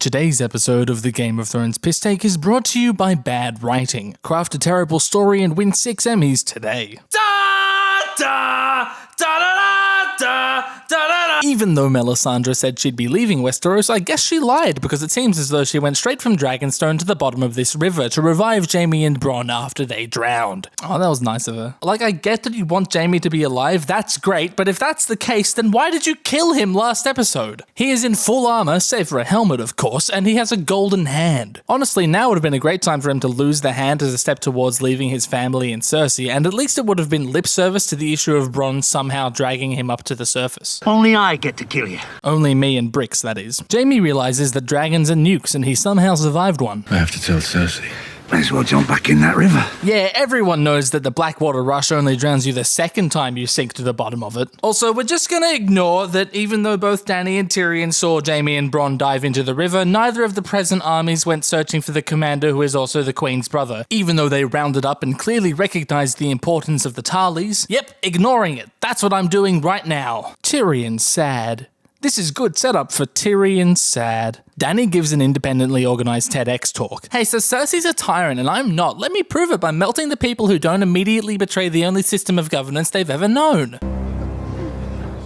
Today's episode of the Game of Thrones Pisstake is brought to you by bad writing. Craft a terrible story and win 6 Emmys today. Even though Melisandre said she'd be leaving Westeros, I guess she lied, because it seems as though she went straight from Dragonstone to the bottom of this river to revive Jaime and Bronn after they drowned. Oh, that was nice of her. Like, I get that you want Jaime to be alive, that's great, but if that's the case, then why did you kill him last episode? He is in full armor, save for a helmet of course, and he has a golden hand. Honestly, now would have been a great time for him to lose the hand as a step towards leaving his family and Cersei, and at least it would have been lip service to the issue of Bronn somehow dragging him up to the surface. Only I get to kill you. Only me and Bricks, that is. Jaime realizes that dragons are nukes and he somehow survived one. I have to tell Cersei. May as well jump back in that river. Yeah, everyone knows that the Blackwater Rush only drowns you the second time you sink to the bottom of it. Also, we're just gonna ignore that even though both Dany and Tyrion saw Jaime and Bronn dive into the river, neither of the present armies went searching for the commander who is also the Queen's brother, even though they rounded up and clearly recognized the importance of the Tarleys. Yep, ignoring it. That's what I'm doing right now. Tyrion's sad. This is good setup for Tyrion sad. Dany gives an independently organized TEDx talk. Hey, so Cersei's a tyrant and I'm not. Let me prove it by melting the people who don't immediately betray the only system of governance they've ever known.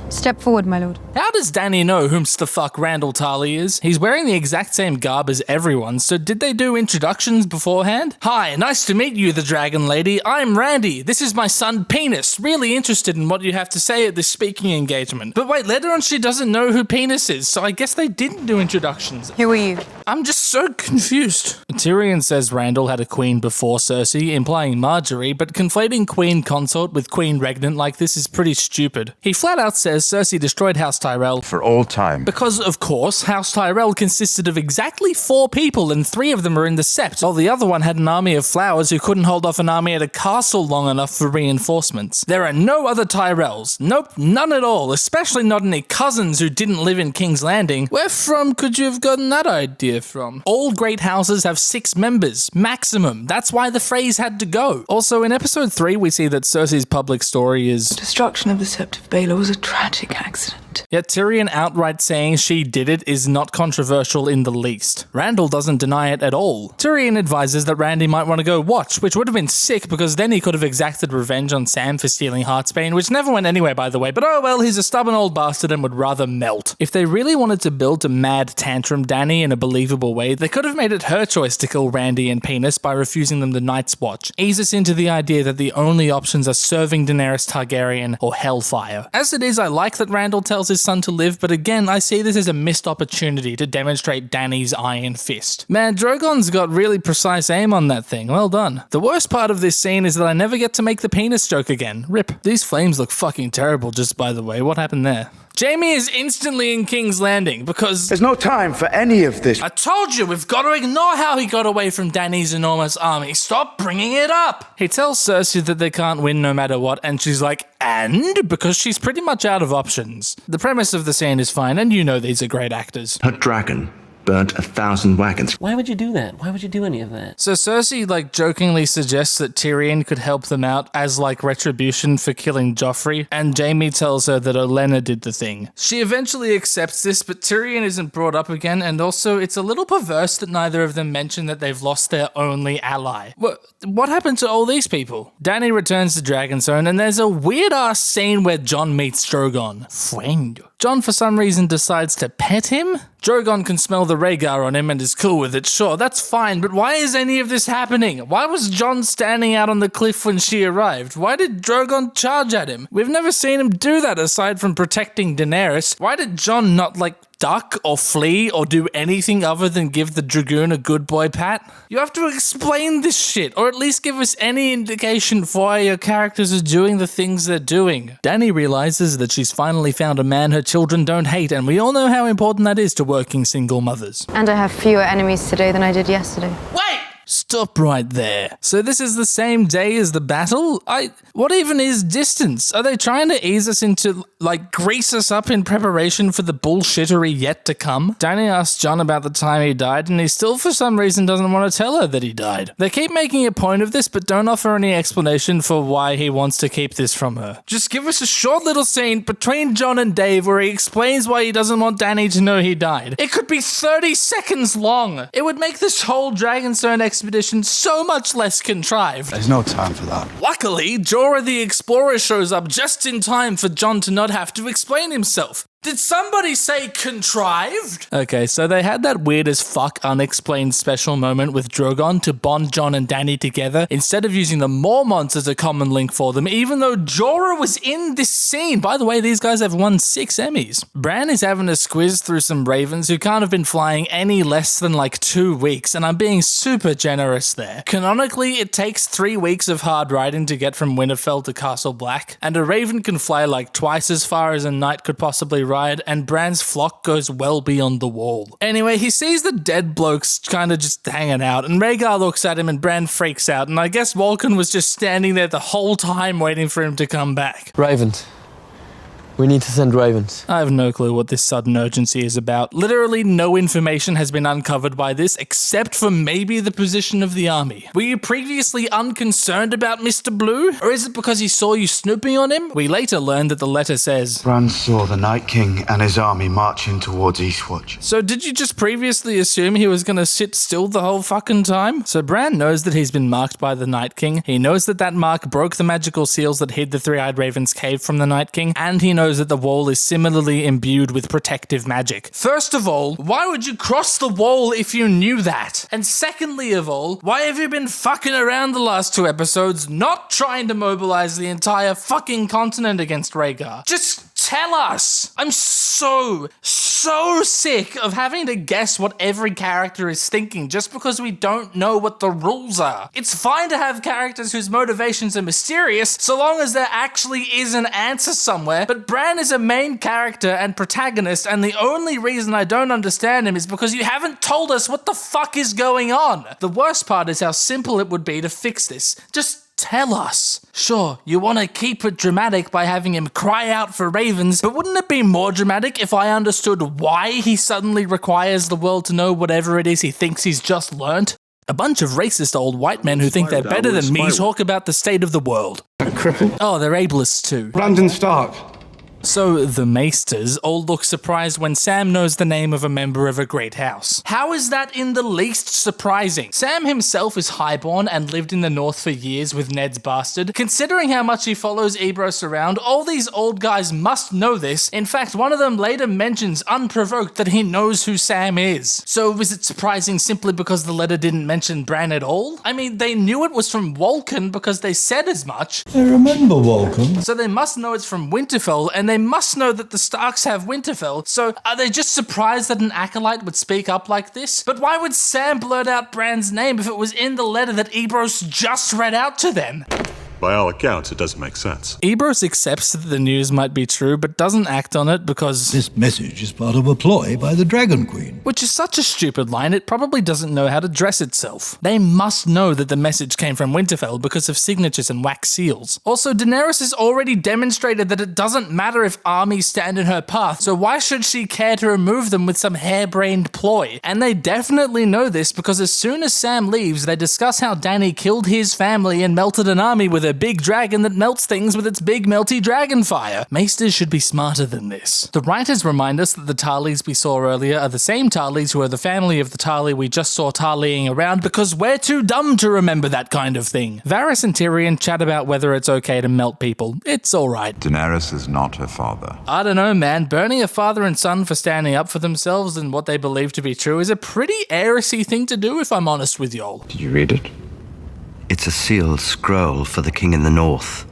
Step forward, my lord. How does Dany know whomst the fuck Randall Tarly is? He's wearing the exact same garb as everyone, so did they do introductions beforehand? Hi, nice to meet you, the dragon lady. I'm Randy. This is my son, Penis. Really interested in what you have to say at this speaking engagement. But wait, later on she doesn't know who Penis is, so I guess they didn't do introductions. Who are you? I'm just so confused. Tyrion says Randall had a queen before Cersei, implying Marjorie, but conflating queen consort with queen regnant like this is pretty stupid. He flat out says Cersei destroyed House Tyrell For all time. because, of course, House Tyrell consisted of exactly 4 people and 3 of them are in the Sept, while the other one had an army of flowers who couldn't hold off an army at a castle long enough for reinforcements. There are no other Tyrells. Nope, none at all, especially not any cousins who didn't live in King's Landing. Where from could you have gotten that idea from? All great houses have 6 members, maximum. That's why the phrase had to go. Also, in episode 3, we see that Cersei's public story is Destruction of the Sept of Baelor was a tragic accident. Yet Tyrion outright saying she did it is not controversial in the least. Randall doesn't deny it at all. Tyrion advises that Randy might want to go watch, which would have been sick because then he could have exacted revenge on Sam for stealing Heartsbane, which never went anywhere by the way, but oh well, he's a stubborn old bastard and would rather melt. If they really wanted to build a mad tantrum Dany in a believable way, they could have made it her choice to kill Randy and Penis by refusing them the Night's Watch. Ease us into the idea that the only options are serving Daenerys Targaryen or Hellfire. As it is, I like that Randall tells his son to live, but again, I see this as a missed opportunity to demonstrate Dany's iron fist. Man, Drogon's got really precise aim on that thing, well done. The worst part of this scene is that I never get to make the penis joke again. Rip. These flames look fucking terrible, just by the way, what happened there? Jaime is instantly in King's Landing because There's no time for any of this. I told you, we've got to ignore how he got away from Dany's enormous army. Stop bringing it up. He tells Cersei that they can't win no matter what, and she's like, and? Because she's pretty much out of options. The premise of the scene is fine, and you know these are great actors. Her dragon burnt 1,000 wagons. Why would you do that? Why would you do any of that? So Cersei, jokingly suggests that Tyrion could help them out as, retribution for killing Joffrey, and Jaime tells her that Olenna did the thing. She eventually accepts this, but Tyrion isn't brought up again, and also it's a little perverse that neither of them mention that they've lost their only ally. What happened to all these people? Dany returns to Dragonstone, and there's a weird-ass scene where Jon meets Drogon. Friend. Jon, for some reason, decides to pet him? Drogon can smell the Rhaegar on him and is cool with it, sure, that's fine, but why is any of this happening? Why was Jon standing out on the cliff when she arrived? Why did Drogon charge at him? We've never seen him do that aside from protecting Daenerys. Why did Jon not, duck or flee or do anything other than give the Dragoon a good boy pat? You have to explain this shit, or at least give us any indication for why your characters are doing the things they're doing. Dany realizes that she's finally found a man her children don't hate, and we all know how important that is to working single mothers. And I have fewer enemies today than I did yesterday. Wait! Stop right there. So this is the same day as the battle? What even is distance? Are they trying to ease us into, grease us up in preparation for the bullshittery yet to come? Danny asks John about the time he died, and he still for some reason doesn't want to tell her that he died. They keep making a point of this, but don't offer any explanation for why he wants to keep this from her. Just give us a short little scene between John and Dave where he explains why he doesn't want Danny to know he died. It could be 30 seconds long. It would make this whole Dragonstone expedition so much less contrived. There's no time for that. Luckily, Jorah the Explorer shows up just in time for John to not have to explain himself. Did somebody say contrived? Okay, so they had that weird as fuck unexplained special moment with Drogon to bond John and Danny together instead of using the Mormonts as a common link for them, even though Jorah was in this scene. By the way, these guys have won 6 Emmys. Bran is having a squiz through some ravens who can't have been flying any less than 2 weeks, and I'm being super generous there. Canonically, it takes 3 weeks of hard riding to get from Winterfell to Castle Black, and a raven can fly twice as far as a knight could possibly ride, and Bran's flock goes well beyond the wall. Anyway, he sees the dead blokes kind of just hanging out, and Rhaegar looks at him and Bran freaks out, and I guess Walken was just standing there the whole time waiting for him to come back. Ravens. We need to send ravens. I have no clue what this sudden urgency is about. Literally no information has been uncovered by this, except for maybe the position of the army. Were you previously unconcerned about Mr. Blue? Or is it because he saw you snooping on him? We later learned that the letter says, Bran saw the Night King and his army marching towards Eastwatch. So did you just previously assume he was gonna sit still the whole fucking time? So Bran knows that he's been marked by the Night King. He knows that mark broke the magical seals that hid the Three-Eyed Raven's cave from the Night King, and he knows that the wall is similarly imbued with protective magic. First of all, why would you cross the wall if you knew that? And secondly of all, why have you been fucking around the last 2 episodes not trying to mobilize the entire fucking continent against Rhaegar? Just tell us! I'm so sick of having to guess what every character is thinking just because we don't know what the rules are. It's fine to have characters whose motivations are mysterious so long as there actually is an answer somewhere, but Bran is a main character and protagonist, and the only reason I don't understand him is because you haven't told us what the fuck is going on. The worst part is how simple it would be to fix this. Just tell us. Sure, you want to keep it dramatic by having him cry out for ravens, but wouldn't it be more dramatic if I understood why he suddenly requires the world to know whatever it is he thinks he's just learnt? A bunch of racist old white men who think they're better than me talk about the state of the world. Oh, they're ableists too. Brandon Stark. So, the Maesters all look surprised when Sam knows the name of a member of a great house. How is that in the least surprising? Sam himself is highborn and lived in the north for years with Ned's bastard. Considering how much he follows Ebrose around, all these old guys must know this. In fact, one of them later mentions unprovoked that he knows who Sam is. So is it surprising simply because the letter didn't mention Bran at all? I mean, they knew it was from Walken because they said as much. I remember Walken. So they must know it's from Winterfell, and they must know that the Starks have Winterfell, so are they just surprised that an acolyte would speak up like this? But why would Sam blurt out Bran's name if it was in the letter that Ebrose just read out to them? By all accounts, it doesn't make sense. Ebrose accepts that the news might be true, but doesn't act on it because this message is part of a ploy by the Dragon Queen. Which is such a stupid line, it probably doesn't know how to dress itself. They must know that the message came from Winterfell because of signatures and wax seals. Also, Daenerys has already demonstrated that it doesn't matter if armies stand in her path, so why should she care to remove them with some harebrained ploy? And they definitely know this because as soon as Sam leaves, they discuss how Dany killed his family and melted an army with a big dragon that melts things with its big melty dragon fire. Maesters should be smarter than this. The writers remind us that the Tarleys we saw earlier are the same Tarleys who are the family of the Tarley we just saw Tarleying around because we're too dumb to remember that kind of thing. Varys and Tyrion chat about whether it's okay to melt people. It's alright. Daenerys is not her father. I don't know, man. Burning a father and son for standing up for themselves and what they believe to be true is a pretty heresy thing to do, if I'm honest with y'all. Did you read it? It's a sealed scroll for the king in the north.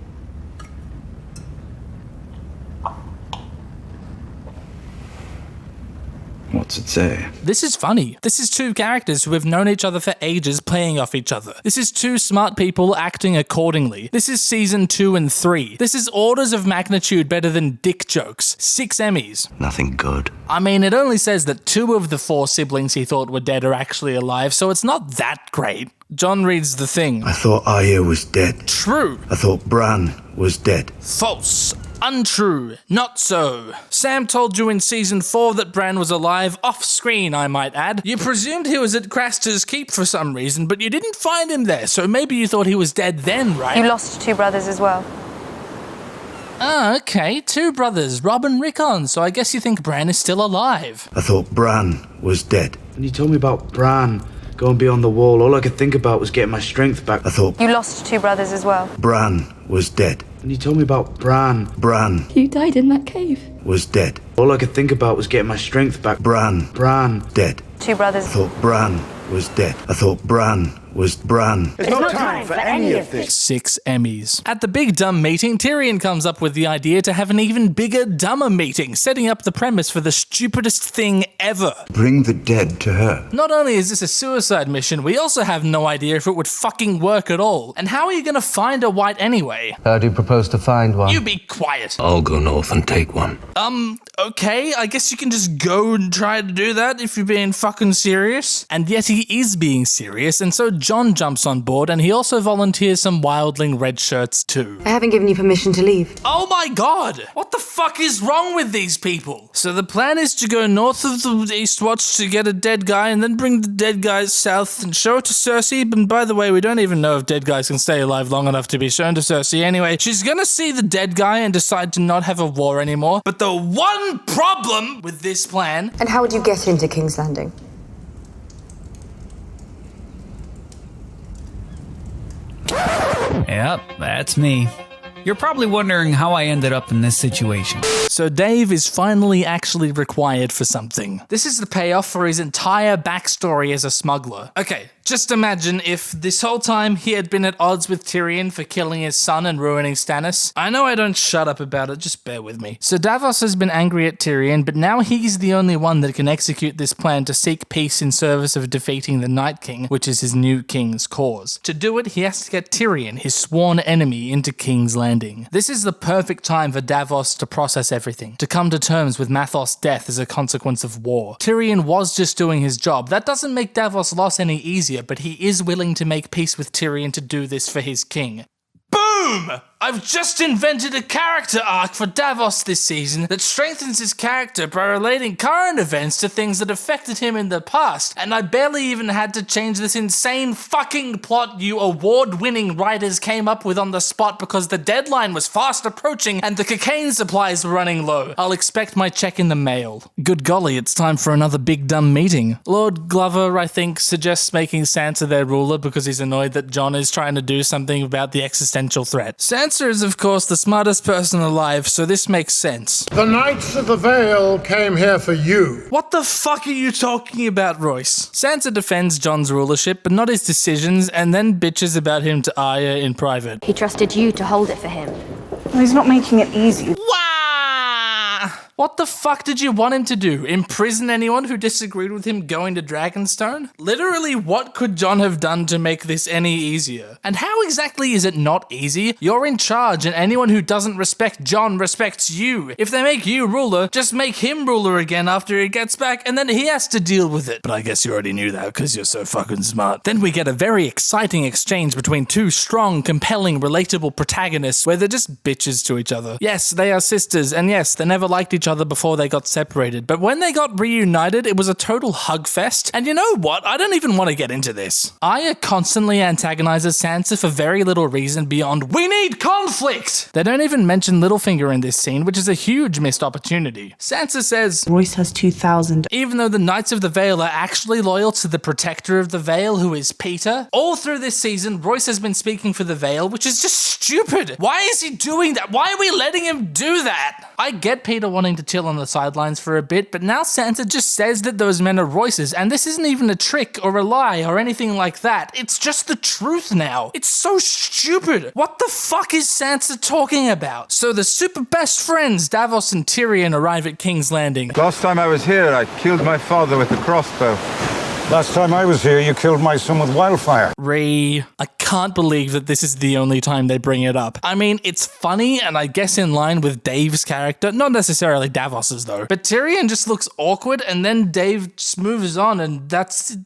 What what to say. This is funny. This is two characters who have known each other for ages playing off each other. This is two smart people acting accordingly. This is season 2 and 3. This is orders of magnitude better than dick jokes. 6 Emmys. Nothing good. I mean, it only says that 2 of the 4 siblings he thought were dead are actually alive, so it's not that great. John reads the thing. I thought Arya was dead. True. I thought Bran was dead. False. Untrue. Not so. Sam told you in season 4 that Bran was alive, off screen I might add. You presumed he was at Craster's Keep for some reason, but you didn't find him there, so maybe you thought he was dead then, right? You lost 2 brothers as well. Ah, okay. 2 brothers, Rob and Rickon, so I guess you think Bran is still alive. I thought Bran was dead. When you told me about Bran going beyond the wall, all I could think about was getting my strength back. I thought You lost 2 brothers as well. Bran was dead. When you told me about Bran You died in that cave. was dead. All I could think about was getting my strength back. Bran dead. 2 brothers. I thought Bran was dead. I thought Bran was Bran. There's no time for any of this. 6 Emmys. At the big dumb meeting, Tyrion comes up with the idea to have an even bigger, dumber meeting, setting up the premise for the stupidest thing ever. Bring the dead to her. Not only is this a suicide mission, we also have no idea if it would fucking work at all. And how are you gonna find a white anyway? How do you propose to find one? You be quiet. I'll go north and take one. Okay, I guess you can just go and try to do that if you're being fucking serious. And yet he is being serious, and so John jumps on board, and he also volunteers some wildling red shirts too. I haven't given you permission to leave. Oh my god! What the fuck is wrong with these people? So the plan is to go north of the Eastwatch to get a dead guy, and then bring the dead guys south and show it to Cersei. And by the way, we don't even know if dead guys can stay alive long enough to be shown to Cersei anyway. She's gonna see the dead guy and decide to not have a war anymore. But the one problem with this plan... And how would you get into King's Landing? Yep, that's me. You're probably wondering how I ended up in this situation. So Dave is finally actually required for something. This is the payoff for his entire backstory as a smuggler. Okay, just imagine if this whole time he had been at odds with Tyrion for killing his son and ruining Stannis. I know I don't shut up about it, just bear with me. So Davos has been angry at Tyrion, but now he's the only one that can execute this plan to seek peace in service of defeating the Night King, which is his new king's cause. To do it, he has to get Tyrion, his sworn enemy, into King's Landing. This is the perfect time for Davos to process everything, to come to terms with Mathos' death as a consequence of war. Tyrion was just doing his job. That doesn't make Davos' loss any easier, but he is willing to make peace with Tyrion to do this for his king. Boom! I've just invented a character arc for Davos this season that strengthens his character by relating current events to things that affected him in the past, and I barely even had to change this insane fucking plot you award-winning writers came up with on the spot because the deadline was fast approaching and the cocaine supplies were running low. I'll expect my check in the mail. Good golly, it's time for another big dumb meeting. Lord Glover, I think, suggests making Sansa their ruler because he's annoyed that Jon is trying to do something about the existential threat. Sansa is, of course, the smartest person alive, so this makes sense. The Knights of the Vale came here for you. What the fuck are you talking about, Royce? Sansa defends Jon's rulership, but not his decisions, and then bitches about him to Arya in private. He trusted you to hold it for him. Well, he's not making it easy. What the fuck did you want him to do? Imprison anyone who disagreed with him going to Dragonstone? Literally, what could Jon have done to make this any easier? And how exactly is it not easy? You're in charge, and anyone who doesn't respect Jon respects you. If they make you ruler, just make him ruler again after he gets back, and then he has to deal with it. But I guess you already knew that because you're so fucking smart. Then we get a very exciting exchange between two strong, compelling, relatable protagonists where they're just bitches to each other. Yes, they are sisters, and yes, they never liked each other before they got separated, but when they got reunited, it was a total hug fest. And you know what? I don't even want to get into this. Arya constantly antagonizes Sansa for very little reason beyond, we need conflict! They don't even mention Littlefinger in this scene, which is a huge missed opportunity. Sansa says, Royce has 2,000. Even though the Knights of the Vale are actually loyal to the Protector of the Vale, who is Peter. All through this season, Royce has been speaking for the Vale, which is just stupid. Why is he doing that? Why are we letting him do that? I get Peter wanting willing to chill on the sidelines for a bit, but now Sansa just says that those men are Royce's, and this isn't even a trick or a lie or anything like that. It's just the truth now. It's so stupid. What the fuck is Sansa talking about? So the super best friends, Davos and Tyrion, arrive at King's Landing. Last time I was here, I killed my father with a crossbow. Last time I was here, you killed my son with wildfire. I can't believe that this is the only time they bring it up. I mean, it's funny, and I guess in line with Dave's character, not necessarily Davos's though, but Tyrion just looks awkward, and then Dave just moves on, and that's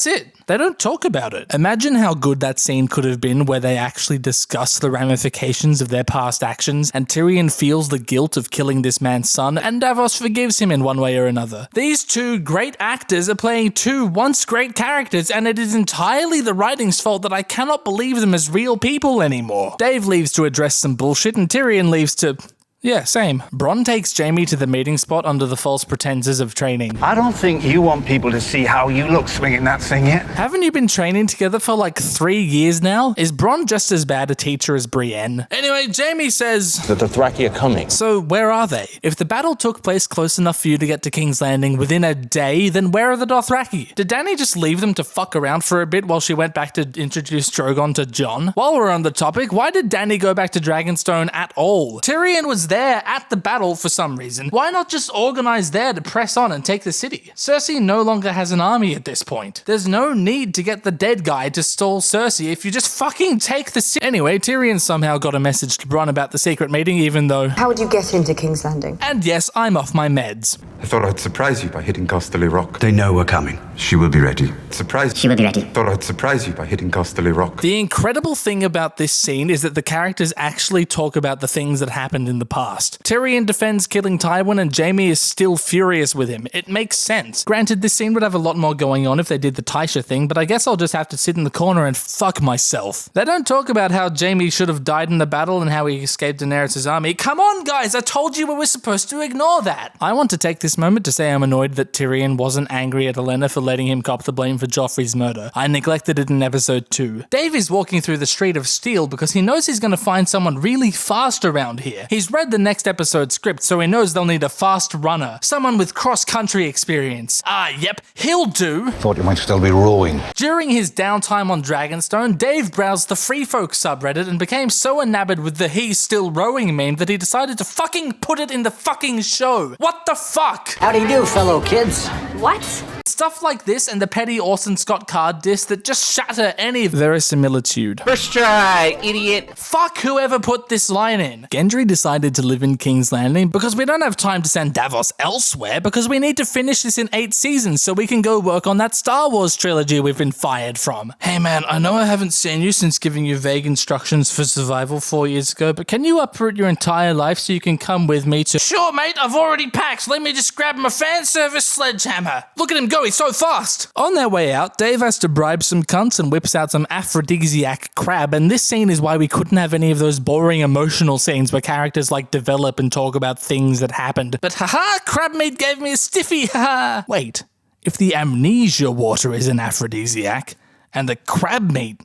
it. They don't talk about it. Imagine how good that scene could have been where they actually discuss the ramifications of their past actions, and Tyrion feels the guilt of killing this man's son, and Davos forgives him in one way or another. These two great actors are playing two once great characters, and it is entirely the writing's fault that I cannot believe them as real people anymore. Dave leaves to address some bullshit, and Tyrion leaves to... yeah, same. Bronn takes Jaime to the meeting spot under the false pretenses of training. I don't think you want people to see how you look swinging that thing yet. Haven't you been training together for like 3 years now? Is Bronn just as bad a teacher as Brienne? Anyway, Jaime says... the Dothraki are coming. So where are they? If the battle took place close enough for you to get to King's Landing within a day, then where are the Dothraki? Did Dany just leave them to fuck around for a bit while she went back to introduce Drogon to Jon? While we're on the topic, why did Dany go back to Dragonstone at all? Tyrion was there at the battle for some reason. Why not just organize there to press on and take the city? Cersei no longer has an army at this point. There's no need to get the dead guy to stall Cersei if you just fucking take the city. Anyway, Tyrion somehow got a message to Bronn about the secret meeting, even though... How would you get into King's Landing? And yes, I'm off my meds. I thought I'd surprise you by hitting Casterly Rock. They know we're coming. She will be ready. Surprise. She will be ready. Thought I'd surprise you by hitting Casterly Rock. The incredible thing about this scene is that the characters actually talk about the things that happened in the past. Tyrion defends killing Tywin, and Jaime is still furious with him. It makes sense. Granted, this scene would have a lot more going on if they did the Tysha thing, but I guess I'll just have to sit in the corner and fuck myself. They don't talk about how Jaime should have died in the battle and how he escaped Daenerys' army. Come on, guys, I told you we were supposed to ignore that. I want to take this moment to say I'm annoyed that Tyrion wasn't angry at Olenna for letting him cop the blame for Joffrey's murder. I neglected it in episode 2. Dave is walking through the Street of Steel because he knows he's going to find someone really fast around here. He's read the next episode's script, so he knows they'll need a fast runner. Someone with cross-country experience. Yep, he'll do. Thought you might still be rowing. During his downtime on Dragonstone, Dave browsed the Free Folk subreddit and became so enamored with the he's still rowing meme that he decided to fucking put it in the fucking show. What the fuck? How do you do, fellow kids? What? Stuff like this and the petty Orson Scott Card diss that just shatter any verisimilitude. First try, idiot. Fuck whoever put this line in. Gendry decided to live in King's Landing because we don't have time to send Davos elsewhere because we need to finish this in 8 seasons so we can go work on that Star Wars trilogy we've been fired from. Hey man, I know I haven't seen you since giving you vague instructions for survival 4 years ago, but can you uproot your entire life so you can come with me to... Sure mate, I've already packed. Let me just grab my fan service sledgehammer. Look at him go, he's so fast. On their way out, Dave has to bribe some cunts and whips out some aphrodisiac crab, and this scene is why we couldn't have any of those boring emotional scenes where characters like develop and talk about things that happened. But haha, crab meat gave me a stiffy, haha. Wait, if the amnesia water is an aphrodisiac, and the crab meat,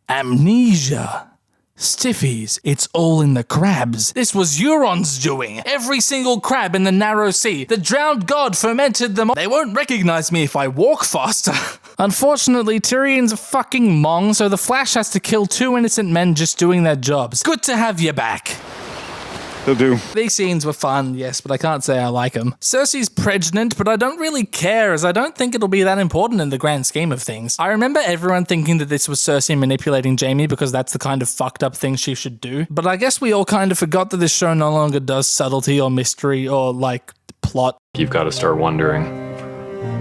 amnesia... Stiffies, it's all in the crabs. This was Euron's doing. Every single crab in the narrow sea. The drowned god fermented them all. They won't recognize me if I walk faster. Unfortunately, Tyrion's a fucking mong, so the Flash has to kill 2 innocent men just doing their jobs. Good to have you back. They'll do. These scenes were fun, yes, but I can't say I like them. Cersei's pregnant, but I don't really care, as I don't think it'll be that important in the grand scheme of things. I remember everyone thinking that this was Cersei manipulating Jaime because that's the kind of fucked up thing she should do, but I guess we all kind of forgot that this show no longer does subtlety or mystery or, like, plot. You've got to start wondering,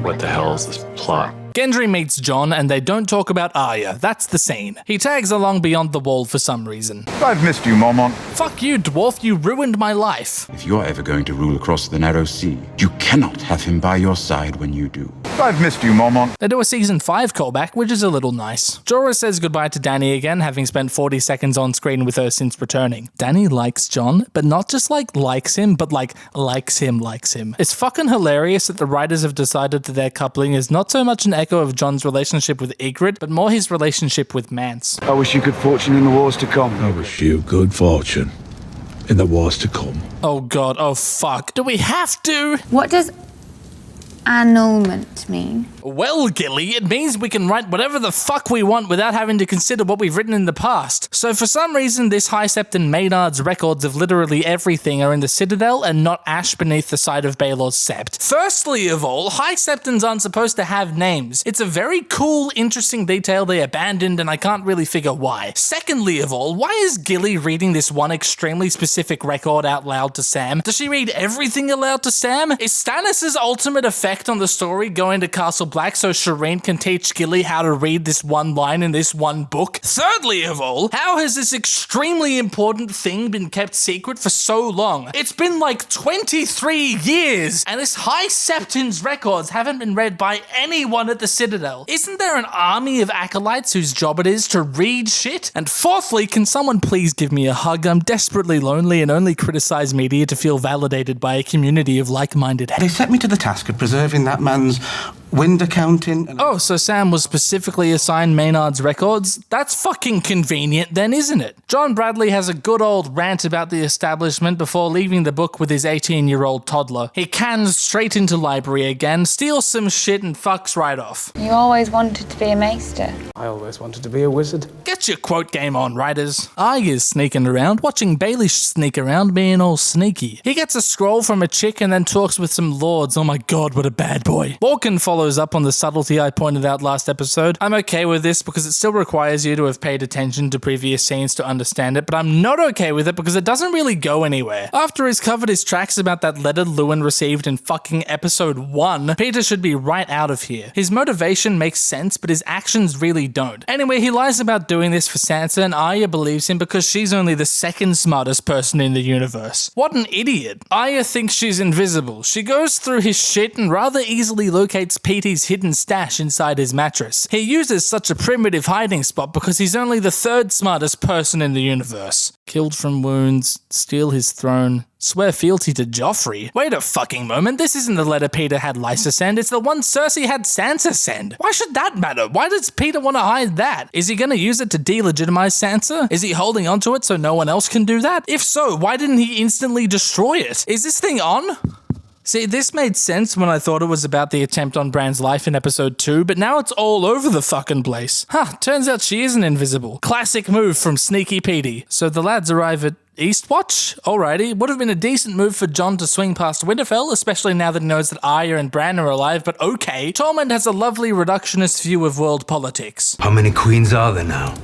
what the hell is this plot? Gendry meets Jon, and they don't talk about Arya. That's the scene. He tags along beyond the wall for some reason. I've missed you, Mormont. Fuck you, dwarf. You ruined my life. If you're ever going to rule across the narrow sea, you cannot have him by your side when you do. I've missed you, Mormont. They do a season 5 callback, which is a little nice. Jorah says goodbye to Dany again, having spent 40 seconds on screen with her since returning. Dany likes Jon, but not just likes him, but likes him. It's fucking hilarious that the writers have decided that their coupling is not so much an echo of Jon's relationship with Ygritte, but more his relationship with Mance. I wish you good fortune in the wars to come. I wish you good fortune in the wars to come. Oh god, oh fuck. Do we have to? What does annulment mean? Well, Gilly, it means we can write whatever the fuck we want without having to consider what we've written in the past. So for some reason, this High Septon Maynard's records of literally everything are in the Citadel and not ash beneath the side of Baelor's Sept. Firstly of all, High Septons aren't supposed to have names. It's a very cool, interesting detail they abandoned, and I can't really figure why. Secondly of all, why is Gilly reading this one extremely specific record out loud to Sam? Does she read everything aloud to Sam? Is Stannis' ultimate effect on the story going to Castle Black so Shireen can teach Gilly how to read this one line in this one book? Thirdly of all, how has this extremely important thing been kept secret for so long? It's been like 23 years, and this High Septon's records haven't been read by anyone at the Citadel. Isn't there an army of acolytes whose job it is to read shit? And fourthly, can someone please give me a hug? I'm desperately lonely and only criticize media to feel validated by a community of like-minded. They set me to the task of preserving that man's wind accounting. Oh, so Sam was specifically assigned Maynard's records? That's fucking convenient then, isn't it? John Bradley has a good old rant about the establishment before leaving the book with his 18-year-old toddler. He cans straight into library again, steals some shit and fucks right off. You always wanted to be a maester. I always wanted to be a wizard. Get your quote game on, writers. Arya's sneaking around, watching Baelish sneak around, being all sneaky. He gets a scroll from a chick and then talks with some lords. Oh my god, what a bad boy. Walken follows up on the subtlety I pointed out last episode. I'm okay with this because it still requires you to have paid attention to previous scenes to understand it, but I'm not okay with it because it doesn't really go anywhere. After he's covered his tracks about that letter Lewin received in fucking episode 1, Peter should be right out of here. His motivation makes sense, but his actions really don't. Anyway, he lies about doing this for Sansa, and Arya believes him because she's only the second smartest person in the universe. What an idiot. Arya thinks she's invisible. She goes through his shit and rather easily locates Petey's hidden stash inside his mattress. He uses such a primitive hiding spot because he's only the third smartest person in the universe. Killed from wounds, steal his throne, swear fealty to Joffrey. Wait a fucking moment, this isn't the letter Peter had Lysa send, it's the one Cersei had Sansa send. Why should that matter? Why does Peter want to hide that? Is he gonna use it to delegitimize Sansa? Is he holding onto it so no one else can do that? If so, why didn't he instantly destroy it? Is this thing on? See, this made sense when I thought it was about the attempt on Bran's life in episode 2, but now it's all over the fucking place. Turns out she isn't invisible. Classic move from Sneaky Petey. So the lads arrive at Eastwatch? Alrighty. Would have been a decent move for Jon to swing past Winterfell, especially now that he knows that Arya and Bran are alive, but okay. Tormund has a lovely reductionist view of world politics. How many queens are there now?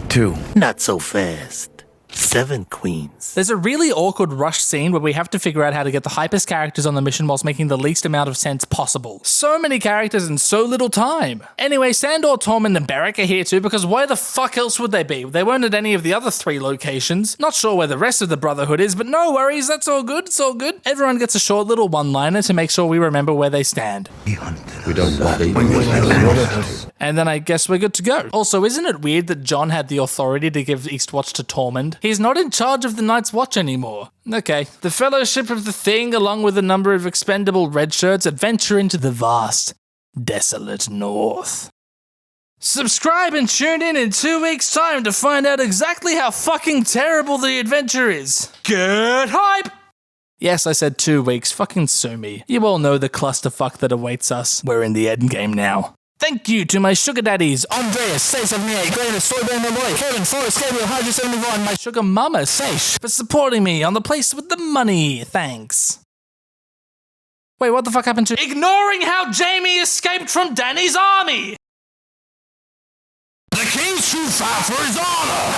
2. Not so fast. 7 queens. There's a really awkward rushed scene where we have to figure out how to get the hypest characters on the mission whilst making the least amount of sense possible. So many characters in so little time. Anyway, Sandor, Tormund, and Beric are here too because why the fuck else would they be? They weren't at any of the other 3 locations. Not sure where the rest of the Brotherhood is, but no worries, that's all good, it's all good. Everyone gets a short little one-liner to make sure we remember where they stand. We don't want And then I guess we're good to go. Also, isn't it weird that Jon had the authority to give Eastwatch to Tormund? He's not in charge of the Night's Watch anymore. Okay. The Fellowship of the Thing, along with a number of expendable red shirts, adventure into the vast, desolate north. Subscribe and tune in 2 weeks' time to find out exactly how fucking terrible the adventure is. Get hype! Yes, I said 2 weeks. Fucking sue me. You all know the clusterfuck that awaits us. We're in the endgame now. Thank you to my sugar-daddies, Ondreas, Saysh, Glanus, soyboymalloy, Kevin, Forrest, Gabriel, 171, my sugar mama, Saysh, for supporting me on the place with the money. Thanks. Wait, what the fuck happened to ignoring how Jaime escaped from Dany's army? The king's too far for his honor.